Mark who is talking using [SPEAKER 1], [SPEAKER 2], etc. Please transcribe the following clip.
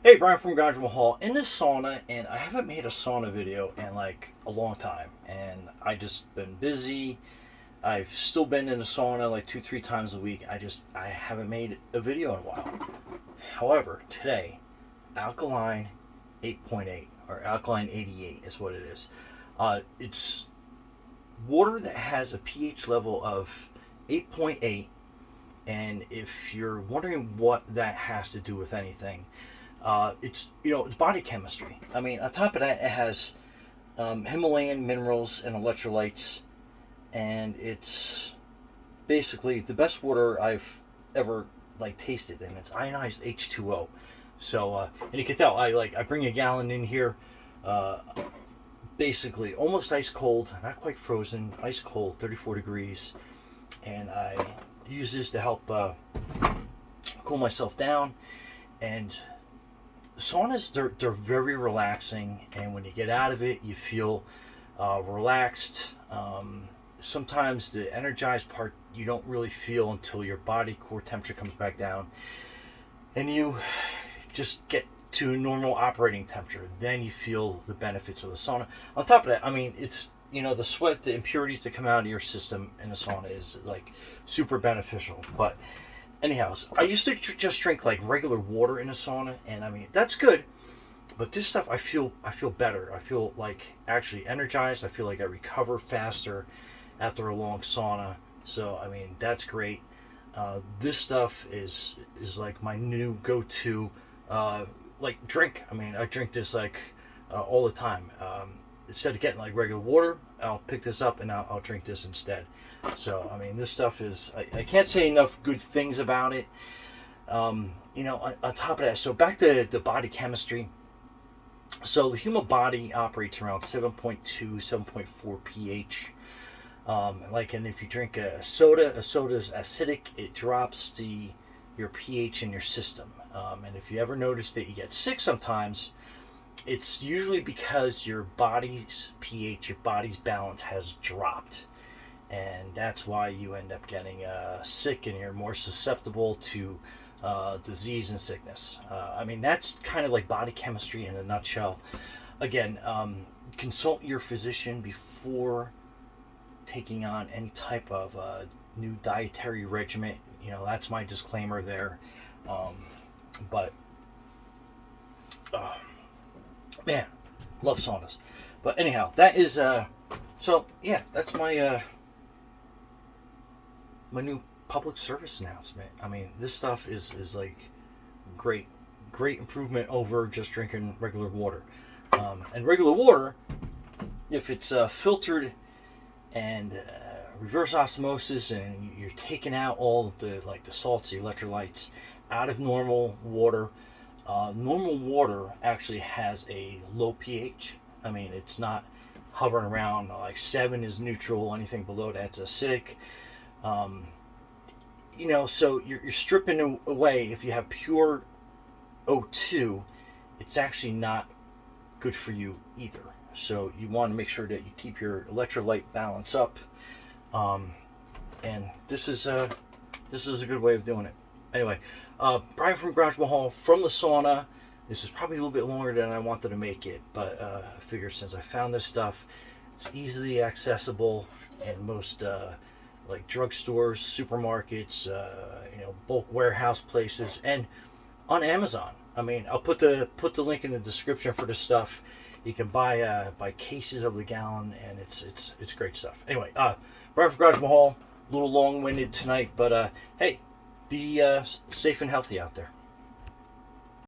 [SPEAKER 1] Hey, Brian from Garage Mahal in the sauna, and I haven't made a sauna video in like a long time, and I just been busy. I've still been in the sauna like 2, 3 times a week. I haven't made a video in a while. However, today, Alkaline 8.8 or Alkaline 88 is what it is. It's water that has a pH level of 8.8, and if you're wondering what that has to do with anything, it's body chemistry. I mean, on top of that, it has Himalayan minerals and electrolytes, and it's basically the best water I've ever like tasted, and it's ionized H2O. So, and you can tell I bring a gallon in here, uh, basically almost ice cold, not quite frozen, ice cold, 34 degrees, and I use this to help cool myself down. And saunas, they're very relaxing, and when you get out of it, you feel relaxed. Sometimes the energized part you don't really feel until your body core temperature comes back down, and you just get to a normal operating temperature. Then you feel the benefits of the sauna. On top of that, I mean, it's the sweat, the impurities that come out of your system in the sauna is like super beneficial. But anyhow, I used to just drink like regular water in a sauna, and I mean that's good. But this stuff, I feel better. I feel like actually energized. I feel like I recover faster after a long sauna. So I mean that's great. This stuff is like my new go-to like drink. I mean I drink this like all the time. Instead of getting like regular water, I'll pick this up and I'll drink this instead. So, I mean, this stuff is, I can't say enough good things about it. On top of that, so back to the body chemistry. So, the human body operates around 7.2, 7.4 pH. And if you drink a soda is acidic, it drops your pH in your system. And if you ever notice that you get sick sometimes, it's usually because your body's pH, your body's balance has dropped. And that's why you end up getting sick, and you're more susceptible to disease and sickness. I mean, that's kind of like body chemistry in a nutshell. Again, consult your physician before taking on any type of new dietary regimen. That's my disclaimer there. But man, love saunas. But anyhow, that is so yeah, that's my my new public service announcement. I mean, this stuff is like great improvement over just drinking regular water. And regular water, if it's filtered and reverse osmosis, and you're taking out all the salts, the electrolytes out of normal water. Normal water actually has a low pH. I mean, it's not hovering around like 7 is neutral. Anything below that's acidic. So you're stripping away. If you have pure O2, it's actually not good for you either. So you want to make sure that you keep your electrolyte balance up. And this is a good way of doing it. Anyway, Brian from Garage Mahal from the sauna. This is probably a little bit longer than I wanted to make it, but I figured since I found this stuff, it's easily accessible in most like drugstores, supermarkets, bulk warehouse places, and on Amazon. I mean, I'll put the link in the description for this stuff. You can buy cases of the gallon, and it's great stuff. Anyway, Brian from Garage Mahal. A little long-winded tonight, but hey, be safe and healthy out there.